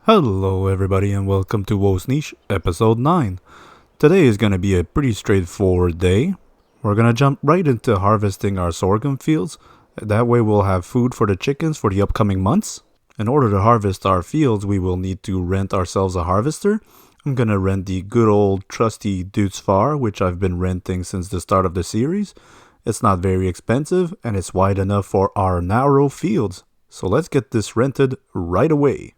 Hello everybody and welcome to Wosnice episode 9. Today is going to be a pretty straightforward day. We're going to jump right into harvesting our sorghum fields. That way we'll have food for the chickens for the upcoming months. In order to harvest our fields, we will need to rent ourselves a harvester. I'm going to rent the good old trusty Dutzfar, which I've been renting since the start of the series. It's not very expensive and it's wide enough for our narrow fields. So let's get this rented right away.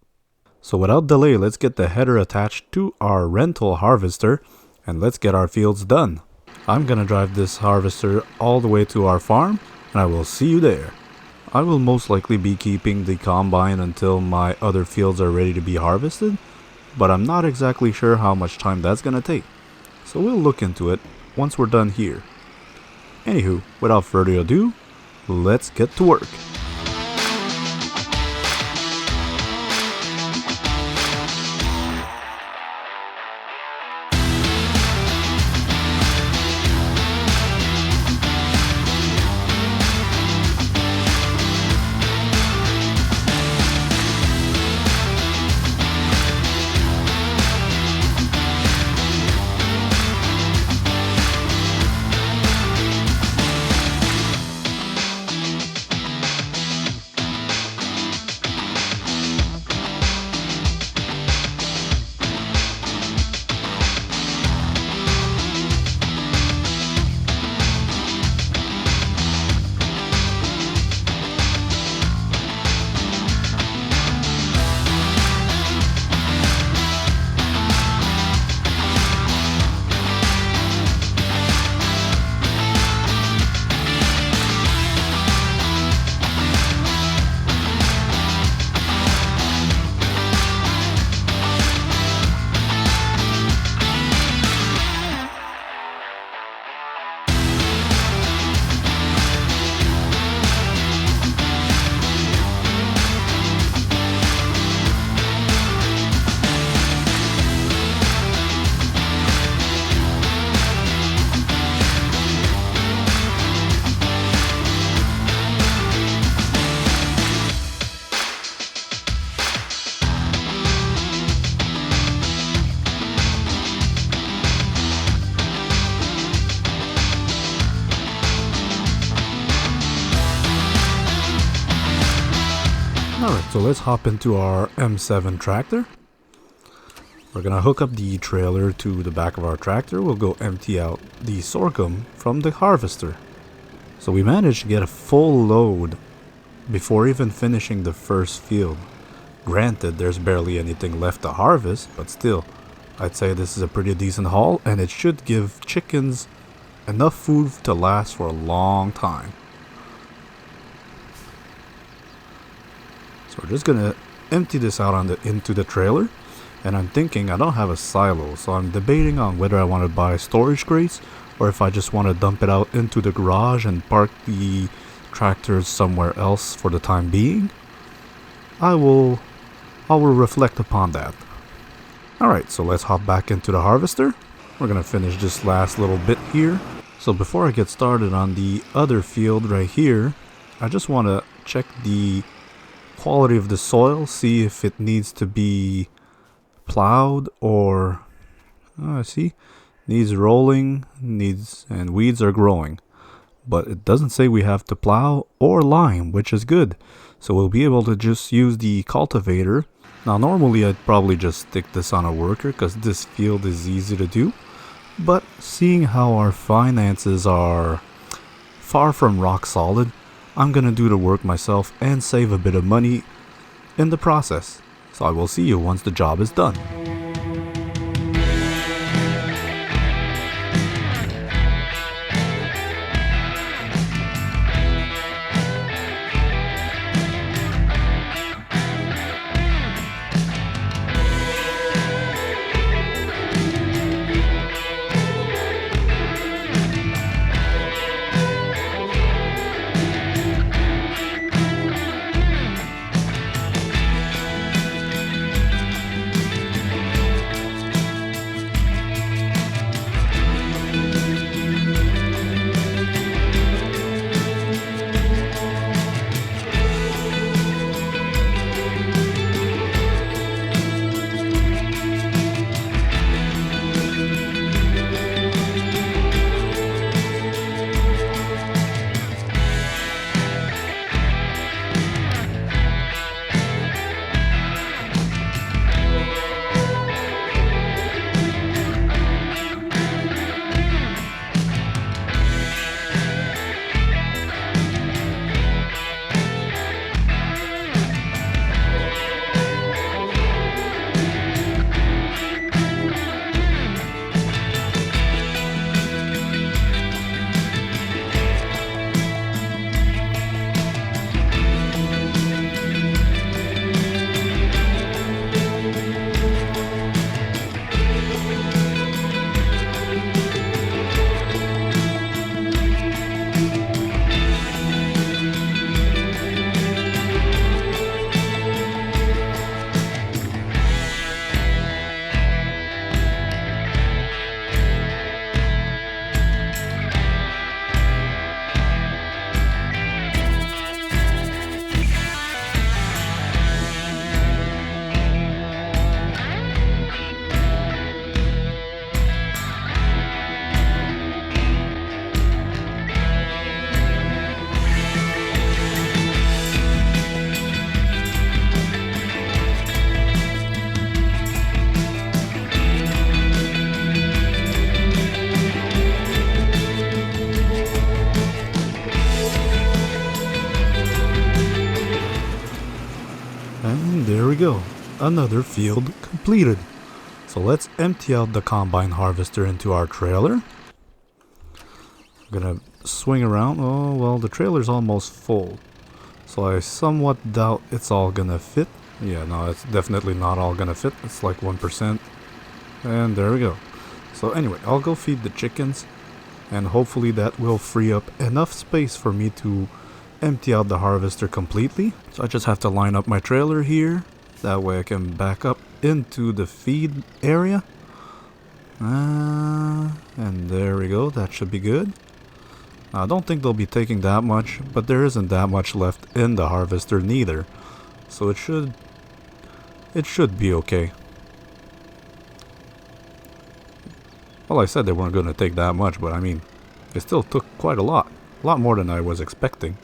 So without delay, let's get the header attached to our rental harvester and let's get our fields done. I'm gonna drive this harvester all the way to our farm and I will see you there. I will most likely be keeping the combine until my other fields are ready to be harvested, but I'm not exactly sure how much time that's gonna take. So we'll look into it once we're done here. Anywho, without further ado, let's get to work. Alright, so let's hop into our M7 tractor. We're gonna hook up the trailer to the back of our tractor. We'll go empty out the sorghum from the harvester. So we managed to get a full load before even finishing the first field. Granted, there's barely anything left to harvest, but still, I'd say this is a pretty decent haul and it should give chickens enough food to last for a long time. So we're just gonna empty this out into the trailer, and I'm thinking I don't have a silo, so I'm debating on whether I want to buy storage crates or if I just want to dump it out into the garage and park the tractors somewhere else for the time being. I will reflect upon that. Alright, so let's hop back into the harvester. We're gonna finish this last little bit here. So before I get started on the other field right here, I just want to check the quality of the soil, see if it needs to be plowed or needs rolling, and weeds are growing, but it doesn't say we have to plow or lime, which is good. So we'll be able to just use the cultivator. Now normally I'd probably just stick this on a worker because this field is easy to do, but seeing how our finances are far from rock solid, I'm gonna do the work myself and save a bit of money in the process. So I will see you once the job is done. go, another field completed. So let's empty out the combine harvester into our trailer. I'm gonna swing around. Oh, well, the trailer's almost full, so I somewhat doubt it's all gonna fit. Yeah, no, it's definitely not all gonna fit. It's like 1%. And there we go. So anyway, I'll go feed the chickens, and hopefully that will free up enough space for me to empty out the harvester completely. So I just have to line up my trailer here. That way I can back up into the feed area. And there we go. That should be good. I don't think they'll be taking that much, but there isn't that much left in the harvester neither. So it should be okay. Well, I said they weren't going to take that much, but I mean, they still took quite a lot more than I was expecting.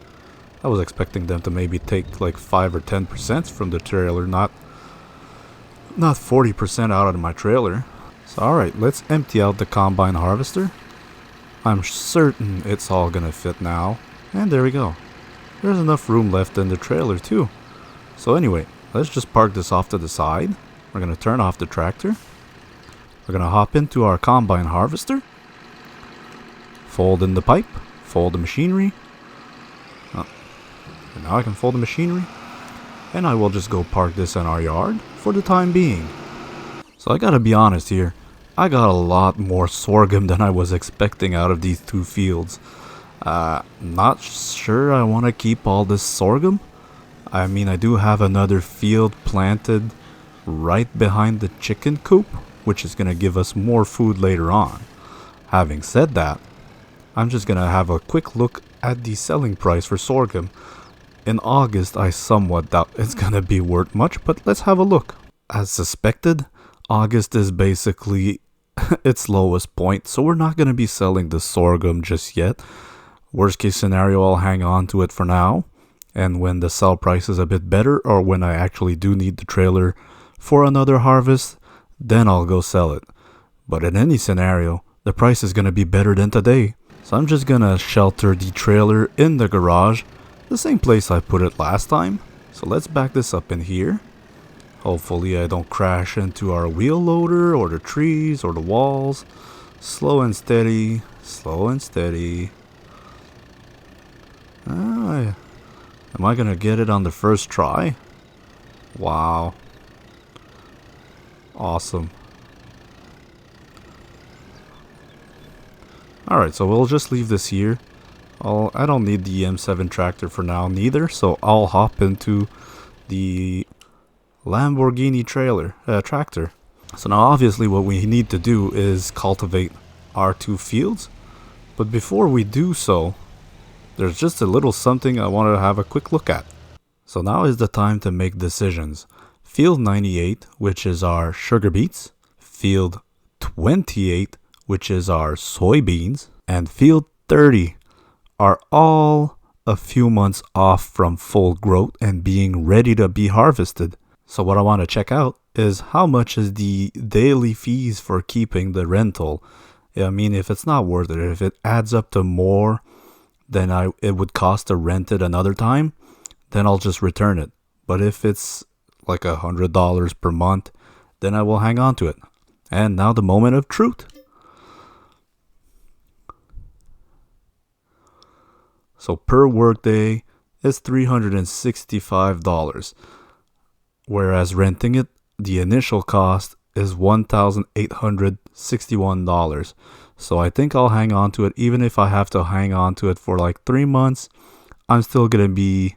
I was expecting them to maybe take like 5 or 10% from the trailer, not 40% out of my trailer. So alright, let's empty out the combine harvester. I'm certain it's all gonna fit now. And there we go. There's enough room left in the trailer too. So anyway, let's just park this off to the side. We're gonna turn off the tractor. We're gonna hop into our combine harvester. Fold in the pipe. Fold the machinery. And now I can fold the machinery. And I will just go park this in our yard for the time being. So I gotta be honest here. I got a lot more sorghum than I was expecting out of these two fields. Not sure I want to keep all this sorghum. I mean, I do have another field planted right behind the chicken coop, which is gonna give us more food later on. Having said that, I'm just gonna have a quick look at the selling price for sorghum. In August, I somewhat doubt it's gonna be worth much, but let's have a look. As suspected, August is basically its lowest point, so we're not gonna be selling the sorghum just yet. Worst case scenario, I'll hang on to it for now, and when the sell price is a bit better, or when I actually do need the trailer for another harvest, then I'll go sell it. But in any scenario, the price is gonna be better than today. So I'm just gonna shelter the trailer in the garage, the same place I put it last time. So let's back this up in here. Hopefully I don't crash into our wheel loader or the trees or the walls. Slow and steady, slow and steady. Am I gonna get it on the first try? Wow. Awesome. Alright, so we'll just leave this here. I don't need the M7 tractor for now neither, so I'll hop into the Lamborghini tractor. So now obviously what we need to do is cultivate our two fields. But before we do so, there's just a little something I want to have a quick look at. So now is the time to make decisions. Field 98, which is our sugar beets. Field 28, which is our soybeans. And field 30 are all a few months off from full growth and being ready to be harvested. So what I want to check out is how much is the daily fees for keeping the rental. I mean, if it's not worth it, if it adds up to more than it would cost to rent it another time, then I'll just return it. But if it's like $100 per month, then I will hang on to it. And now the moment of truth. So per workday is $365. Whereas renting it, the initial cost is $1,861. So I think I'll hang on to it. Even if I have to hang on to it for like 3 months, I'm still going to be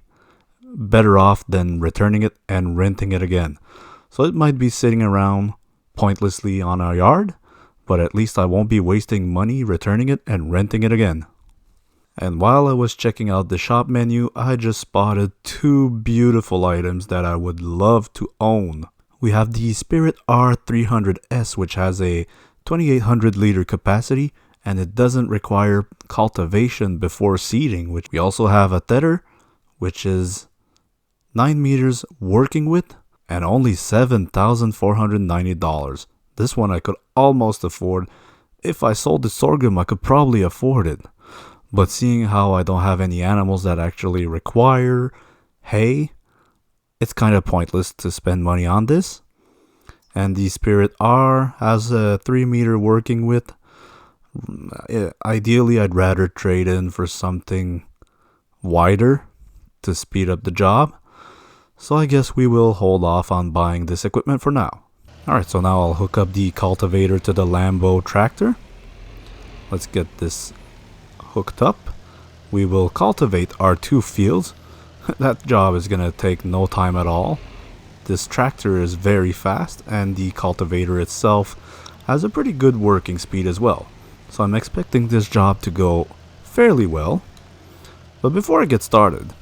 better off than returning it and renting it again. So it might be sitting around pointlessly on our yard, but at least I won't be wasting money returning it and renting it again. And while I was checking out the shop menu, I just spotted two beautiful items that I would love to own. We have the Spirit R300S, which has a 2800 liter capacity, and it doesn't require cultivation before seeding. Which we also have a tether, which is 9 meters working width and only $7,490. This one I could almost afford. If I sold the sorghum, I could probably afford it. But seeing how I don't have any animals that actually require hay, it's kind of pointless to spend money on this. And the Spirit R has a 3 meter working width. Ideally, I'd rather trade in for something wider to speed up the job. So I guess we will hold off on buying this equipment for now. Alright, so now I'll hook up the cultivator to the Lambo tractor. Let's get this hooked up. We will cultivate our 2 fields. That job is gonna take no time at all. This tractor is very fast, and the cultivator itself has a pretty good working speed as well. So I'm expecting this job to go fairly well. But before I get started,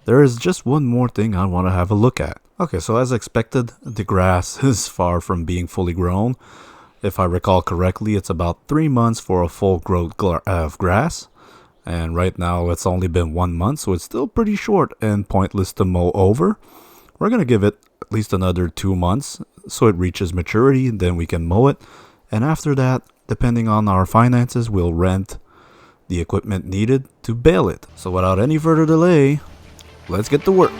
there is just one more thing I want to have a look at. Okay, so as expected, the grass is far from being fully grown. If I recall correctly, it's about 3 months for a full growth of grass. And right now it's only been 1 month, so it's still pretty short and pointless to mow over. We're going to give it at least another 2 months so it reaches maturity, then we can mow it. And after that, depending on our finances, we'll rent the equipment needed to bale it. So without any further delay, let's get to work.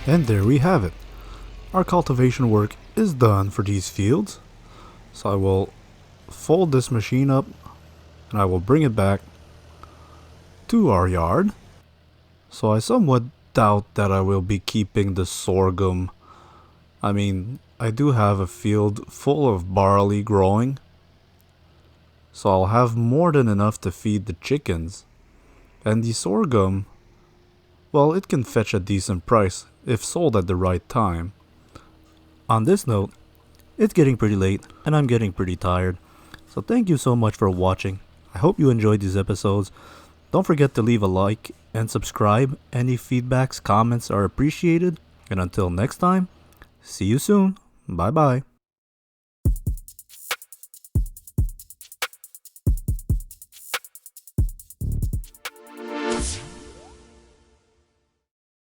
And there we have it. Our cultivation work is done for these fields. So I will fold this machine up and I will bring it back to our yard. So I somewhat doubt that I will be keeping the sorghum. I mean, I do have a field full of barley growing, so I'll have more than enough to feed the chickens. And the sorghum, well, it can fetch a decent price if sold at the right time. On this note, it's getting pretty late and I'm getting pretty tired. So thank you so much for watching. I hope you enjoyed these episodes. Don't forget to leave a like and subscribe. Any feedbacks, comments are appreciated. And until next time, see you soon. Bye bye.